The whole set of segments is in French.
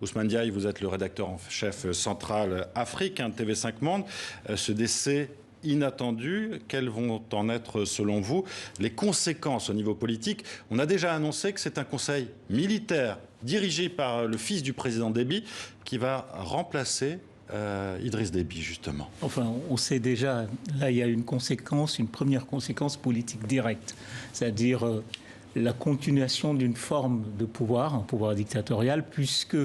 Ousmane Diaye, vous êtes le rédacteur en chef central Afrique, de TV5 Monde. Ce décès inattendu, quelles vont en être, selon vous, les conséquences au niveau politique? On a déjà annoncé que c'est un conseil militaire dirigé par le fils du président Déby qui va remplacer Idriss Déby, justement. Enfin, on sait déjà, là, il y a une conséquence, une première conséquence politique directe, c'est-à-dire la continuation d'une forme de pouvoir, un pouvoir dictatorial, puisque...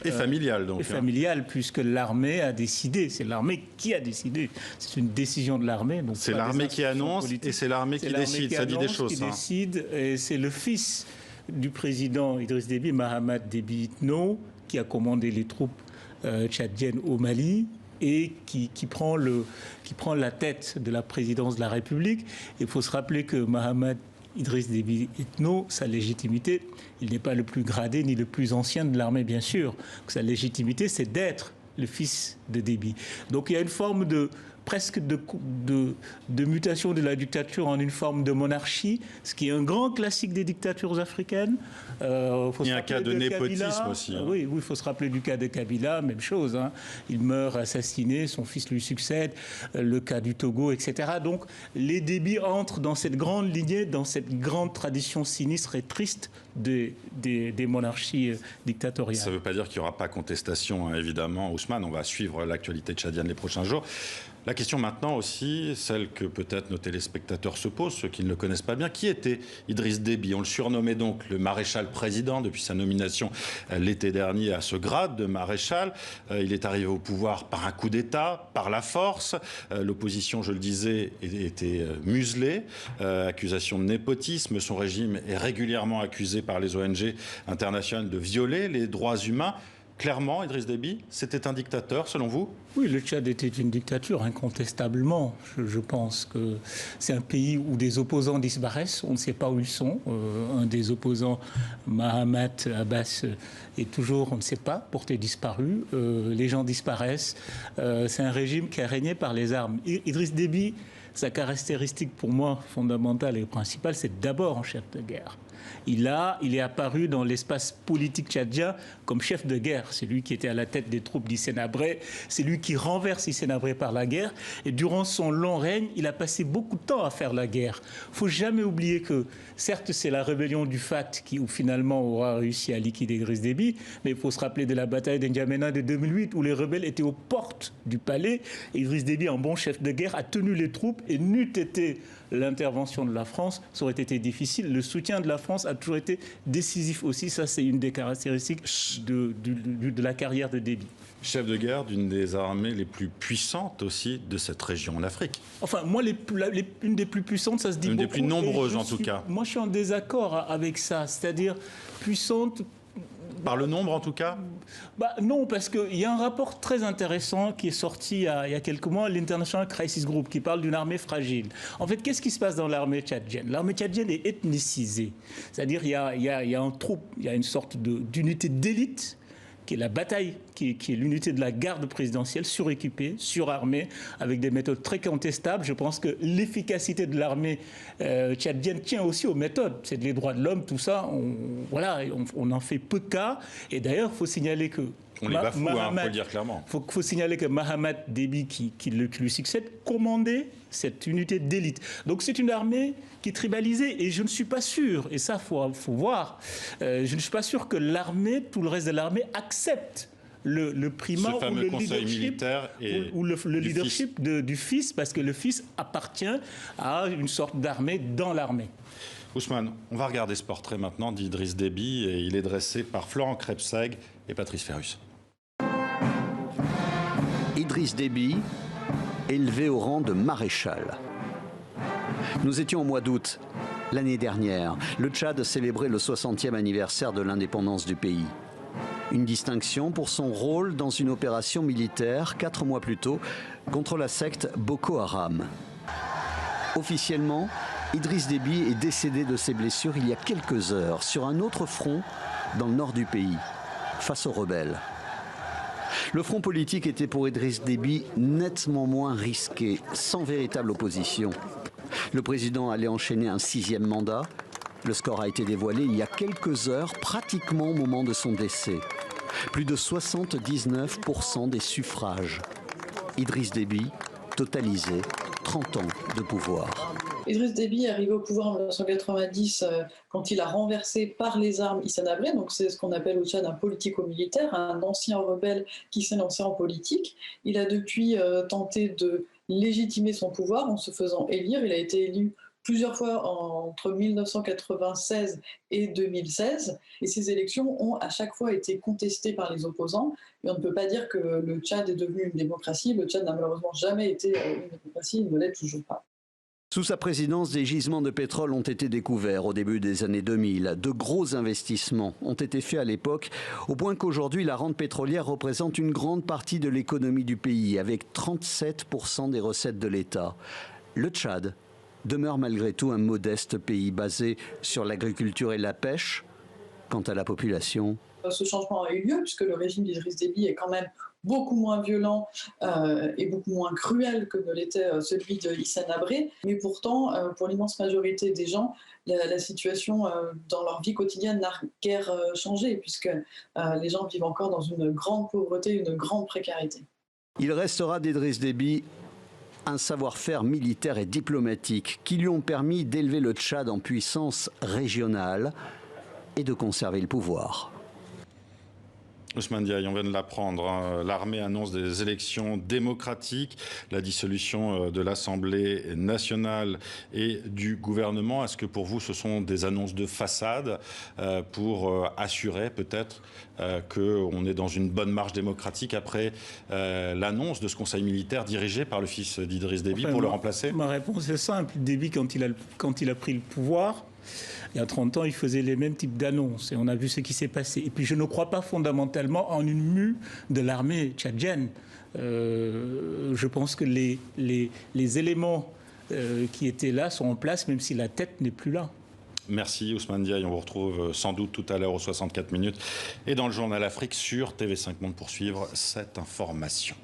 Et familial, donc. Et familial, puisque l'armée a décidé. C'est l'armée qui a décidé. C'est une décision de l'armée. C'est l'armée qui annonce et c'est l'armée qui décide. Ça dit des choses, ça. Décide, et c'est le fils du président Idriss Déby, Mahamat Déby Itno, qui a commandé les troupes tchadiennes au Mali et qui prend la tête de la présidence de la République. Il faut se rappeler que Mahamat Idriss Déby Itno, sa légitimité, il n'est pas le plus gradé ni le plus ancien de l'armée, bien sûr. Sa légitimité, c'est d'être le fils de Déby. Donc il y a une forme presque de mutation de la dictature en une forme de monarchie, ce qui est un grand classique des dictatures africaines. Il y a un cas de népotisme Kabila aussi. Oui, il faut se rappeler du cas de Kabila, même chose. Il meurt assassiné, son fils lui succède, le cas du Togo, etc. Donc les Déby entrent dans cette grande lignée, dans cette grande tradition sinistre et triste des monarchies dictatoriales. Ça ne veut pas dire qu'il n'y aura pas contestation, évidemment, Ousmane. On va suivre l'actualité tchadienne les prochains jours. La question maintenant aussi, celle que peut-être nos téléspectateurs se posent, ceux qui ne le connaissent pas bien, qui était Idriss Déby? On le surnommait donc le maréchal président depuis sa nomination l'été dernier à ce grade de maréchal. Il est arrivé au pouvoir par un coup d'État, par la force. L'opposition, je le disais, était muselée. Accusation de népotisme. Son régime est régulièrement accusé par les ONG internationales de violer les droits humains. Clairement, Idriss Déby, c'était un dictateur, selon vous? Oui, le Tchad était une dictature, incontestablement. Je pense que c'est un pays où des opposants disparaissent, on ne sait pas où ils sont. Un des opposants, Mahamat Abbas, est toujours, on ne sait pas, porté disparu. Les gens disparaissent. C'est un régime qui a régné par les armes. Idriss Déby, sa caractéristique pour moi fondamentale et principale, c'est d'abord un chef de guerre. Il est apparu dans l'espace politique tchadien comme chef de guerre. C'est lui qui était à la tête des troupes d'Hissène-Habré. C'est lui qui renverse Hissène-Habré par la guerre. Et durant son long règne, il a passé beaucoup de temps à faire la guerre. Il ne faut jamais oublier que, certes, c'est la rébellion du FAT qui finalement aura réussi à liquider Idriss Déby, mais il faut se rappeler de la bataille d'Indiamena de 2008 où les rebelles étaient aux portes du palais. Et Idriss Déby, un bon chef de guerre, a tenu les troupes et n'eût été l'intervention de la France, ça aurait été difficile. Le soutien de la France a toujours été décisif aussi. Ça, c'est une des caractéristiques de la carrière de Déby. Chef de guerre d'une des armées les plus puissantes aussi de cette région en Afrique. Enfin, moi, une des plus puissantes, ça se dit beaucoup. Une des plus nombreuses, en tout cas. Moi, je suis en désaccord avec ça. C'est-à-dire, puissante... Par le nombre, en tout cas? Non, parce qu'il y a un rapport très intéressant qui est sorti il y a quelques mois, l'International Crisis Group, qui parle d'une armée fragile. En fait, qu'est-ce qui se passe dans l'armée tchadienne? L'armée tchadienne est ethnicisée. C'est-à-dire qu'il y a un troupe, il y a une sorte d'unité d'élite, qui est la bataille, qui est l'unité de la garde présidentielle, suréquipée, surarmée, avec des méthodes très contestables. Je pense que l'efficacité de l'armée tchadienne tient aussi aux méthodes. C'est les droits de l'homme, tout ça, on en fait peu cas. Et d'ailleurs, il faut signaler que... On les bafoue, il faut le dire clairement. Il faut signaler que Mahamat Déby, qui lui succède, commandait cette unité d'élite. Donc c'est une armée qui est tribalisée. Et je ne suis pas sûr, et ça, faut voir, je ne suis pas sûr que l'armée, tout le reste de l'armée, accepte le primat ou le leadership, leadership du fils, parce que le fils appartient à une sorte d'armée dans l'armée. Ousmane, on va regarder ce portrait maintenant d'Idriss Déby, et il est dressé par Florent Krebseg et Patrice Ferrus. Idriss Déby, élevé au rang de maréchal. Nous étions au mois d'août, l'année dernière. Le Tchad célébrait le 60e anniversaire de l'indépendance du pays. Une distinction pour son rôle dans une opération militaire 4 mois plus tôt contre la secte Boko Haram. Officiellement, Idriss Déby est décédé de ses blessures il y a quelques heures sur un autre front dans le nord du pays, face aux rebelles. Le front politique était pour Idriss Déby nettement moins risqué, sans véritable opposition. Le président allait enchaîner un 6e mandat. Le score a été dévoilé il y a quelques heures, pratiquement au moment de son décès. Plus de 79% des suffrages. Idriss Déby totalisait 30 ans de pouvoir. Idriss Déby est arrivé au pouvoir en 1990 quand il a renversé par les armes Hissène Habré, donc c'est ce qu'on appelle au Tchad un politico-militaire, un ancien rebelle qui s'est lancé en politique. Il a depuis tenté de légitimer son pouvoir en se faisant élire. Il a été élu plusieurs fois entre 1996 et 2016. Et ces élections ont à chaque fois été contestées par les opposants. Et on ne peut pas dire que le Tchad est devenu une démocratie. Le Tchad n'a malheureusement jamais été une démocratie, il ne l'est toujours pas. Sous sa présidence, des gisements de pétrole ont été découverts au début des années 2000. De gros investissements ont été faits à l'époque, au point qu'aujourd'hui, la rente pétrolière représente une grande partie de l'économie du pays, avec 37% des recettes de l'État. Le Tchad demeure malgré tout un modeste pays basé sur l'agriculture et la pêche. Quant à la population, ce changement a eu lieu puisque le régime d'Idriss Déby est quand même beaucoup moins violent et beaucoup moins cruel que ne l'était celui de Hissène Habré. Mais pourtant, pour l'immense majorité des gens, la situation dans leur vie quotidienne n'a guère changé puisque les gens vivent encore dans une grande pauvreté, une grande précarité. Il restera d'Idriss Déby un savoir-faire militaire et diplomatique qui lui ont permis d'élever le Tchad en puissance régionale et de conserver le pouvoir. Ousmane Diaye, on vient de l'apprendre. L'armée annonce des élections démocratiques, la dissolution de l'Assemblée nationale et du gouvernement. Est-ce que pour vous, ce sont des annonces de façade pour assurer peut-être qu'on est dans une bonne marche démocratique après l'annonce de ce conseil militaire dirigé par le fils d'Idriss Déby pour le remplacer? Ma réponse est simple. Déby, quand il a pris le pouvoir, il y a 30 ans, il faisait les mêmes types d'annonces et on a vu ce qui s'est passé. Et puis je ne crois pas fondamentalement en une mue de l'armée tchadienne. Je pense que les éléments qui étaient là sont en place, même si la tête n'est plus là. Merci Ousmane Diaye, on vous retrouve sans doute tout à l'heure aux 64 minutes et dans le journal Afrique sur TV5 Monde pour suivre cette information.